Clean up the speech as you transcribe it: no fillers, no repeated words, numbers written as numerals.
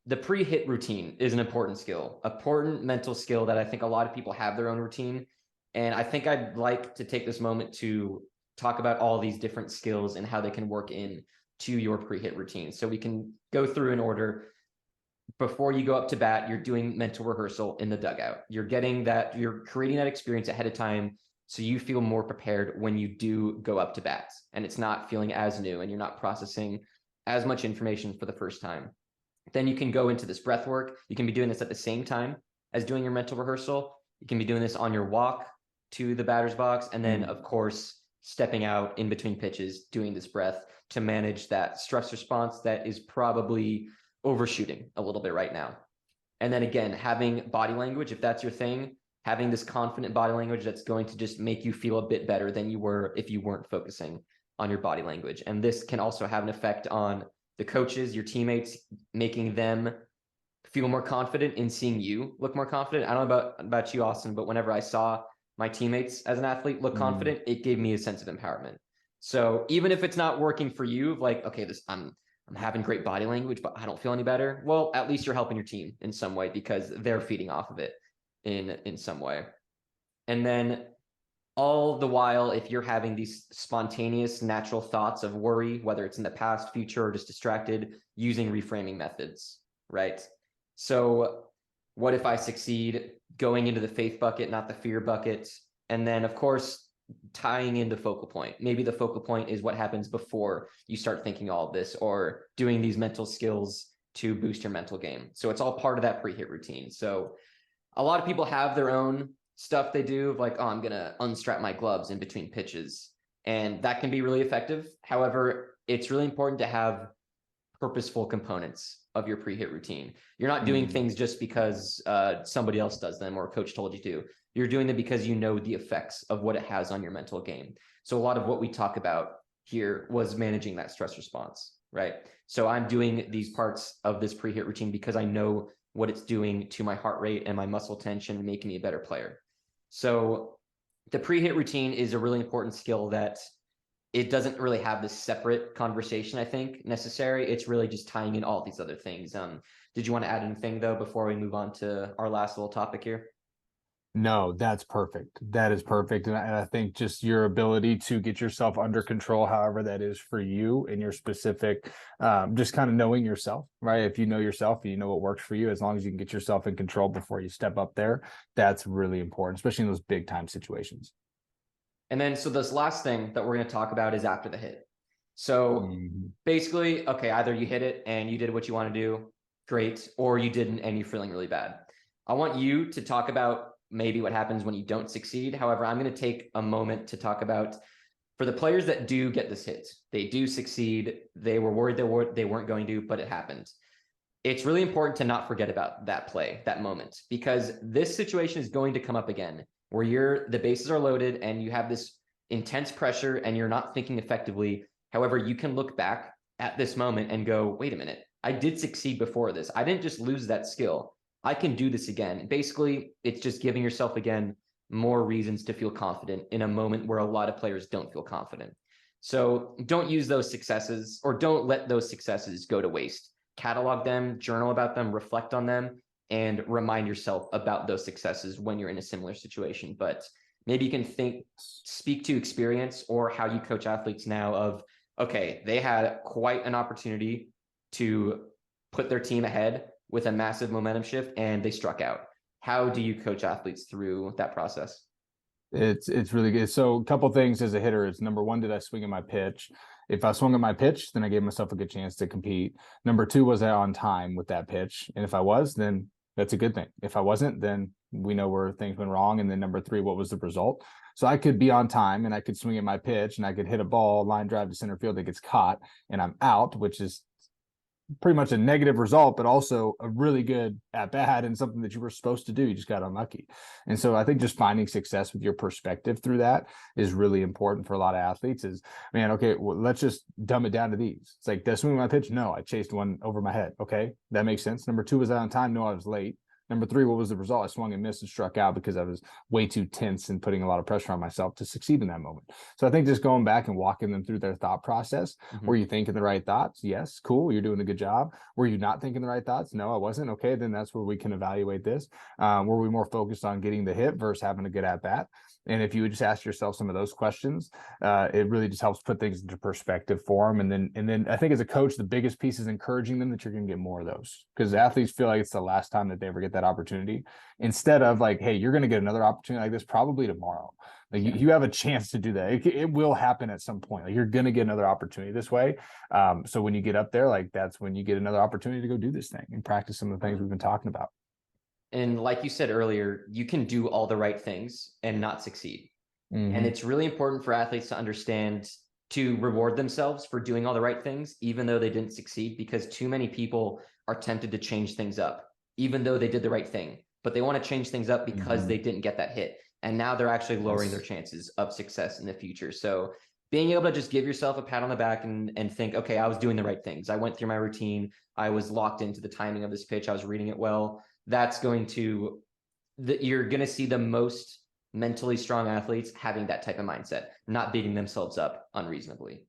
the pre-hit routine is an important skill, important mental skill that I think a lot of people have their own routine. And I think I'd like to take this moment to talk about all these different skills and how they can work in to your pre-hit routine. So we can go through in order. Before you go up to bat, you're doing mental rehearsal in the dugout. You're creating that experience ahead of time so you feel more prepared when you do go up to bat and it's not feeling as new and you're not processing as much information for the first time. Then you can go into this breath work. You can be doing this at the same time as doing your mental rehearsal. You can be doing this on your walk to the batter's box. And then, of course, stepping out in between pitches, doing this breath to manage that stress response that is probably overshooting a little bit right now. And then again, having body language, if that's your thing, having this confident body language that's going to just make you feel a bit better than you were if you weren't focusing on your body language. And this can also have an effect on the coaches, your teammates, making them feel more confident in seeing you look more confident. I don't know about you, Austin, but whenever I saw my teammates as an athlete look confident, it gave me a sense of empowerment. So even if it's not working for you, like, okay, I'm having great body language, but I don't feel any better. Well, at least you're helping your team in some way because they're feeding off of it in some way. And then all the while, if you're having these spontaneous, natural thoughts of worry, whether it's in the past, future, or just distracted, using reframing methods, right? So what if I succeed? Going into the faith bucket, not the fear bucket. And then, of course, tying into focal point. Maybe the focal point is what happens before you start thinking all of this or doing these mental skills to boost your mental game. So it's all part of that pre-hit routine. So a lot of people have their own stuff they do, like, oh, I'm going to unstrap my gloves in between pitches. And that can be really effective. However, it's really important to have purposeful components of your pre-hit routine. You're not doing things just because somebody else does them or a coach told you to. You're doing them because you know the effects of what it has on your mental game. So a lot of what we talk about here was managing that stress response, right? So I'm doing these parts of this pre-hit routine because I know what it's doing to my heart rate and my muscle tension, making me a better player. So the pre-hit routine is a really important skill that it doesn't really have this separate conversation, I think, necessary. It's really just tying in all these other things. Did you want to add anything, though, before we move on to our last little topic here? No, that's perfect. That is perfect. And I think just your ability to get yourself under control, however that is for you and your specific, just kind of knowing yourself, right? If you know yourself and you know what works for you, as long as you can get yourself in control before you step up there, that's really important, especially in those big time situations. And then, so this last thing that we're going to talk about is after the hit. So basically, okay, either you hit it and you did what you want to do, great, or you didn't and you're feeling really bad. I want you to talk about maybe what happens when you don't succeed. However, I'm going to take a moment to talk about for the players that do get this hit, they do succeed. They were worried they weren't going to, but it happened. It's really important to not forget about that play, that moment, because this situation is going to come up again where the bases are loaded and you have this intense pressure and you're not thinking effectively. However, you can look back at this moment and go, wait a minute, I did succeed before this. I didn't just lose that skill. I can do this again. Basically, it's just giving yourself, again, more reasons to feel confident in a moment where a lot of players don't feel confident. So don't use those successes or don't let those successes go to waste. Catalog them, journal about them, reflect on them, and remind yourself about those successes when you're in a similar situation. But maybe you can speak to experience or how you coach athletes now of, okay, they had quite an opportunity to put their team ahead with a massive momentum shift and they struck out. How do you coach athletes through that process? It's really good. So a couple things as a hitter is number one, did I swing at my pitch? If I swung at my pitch, then I gave myself a good chance to compete. Number two, was I on time with that pitch? And if I was, then that's a good thing. If I wasn't, then we know where things went wrong. And then number three, what was the result? So I could be on time and I could swing at my pitch and I could hit a ball, line drive to center field that gets caught and I'm out, which is pretty much a negative result, but also a really good at bat and something that you were supposed to do. You just got unlucky. And so I think just finding success with your perspective through that is really important for a lot of athletes is, man, okay, well, let's just dumb it down to these. It's like, did I swing my pitch? No, I chased one over my head. Okay, that makes sense. Number two, was I on time? No, I was late. Number three, what was the result? I swung and missed and struck out because I was way too tense and putting a lot of pressure on myself to succeed in that moment. So I think just going back and walking them through their thought process. Were you thinking the right thoughts? Yes. Cool. You're doing a good job. Were you not thinking the right thoughts? No, I wasn't. Okay. Then that's where we can evaluate this. Were we more focused on getting the hit versus having a good at bat? And if you would just ask yourself some of those questions, it really just helps put things into perspective for them. And then I think as a coach, the biggest piece is encouraging them that you're going to get more of those, because athletes feel like it's the last time that they ever get that opportunity, instead of like, hey, you're going to get another opportunity like this probably tomorrow. Like you have a chance to do that. It will happen at some point. Like you're going to get another opportunity this way. So when you get up there, like that's when you get another opportunity to go do this thing and practice some of the things we've been talking about. And like you said earlier, you can do all the right things and not succeed. And it's really important for athletes to understand to reward themselves for doing all the right things, even though they didn't succeed, because too many people are tempted to change things up, even though they did the right thing, but they want to change things up because they didn't get that hit. And now they're actually lowering their chances of success in the future. So being able to just give yourself a pat on the back and think, okay, I was doing the right things. I went through my routine. I was locked into the timing of this pitch. I was reading it well. That's going to, you're going to see the most mentally strong athletes having that type of mindset, not beating themselves up unreasonably.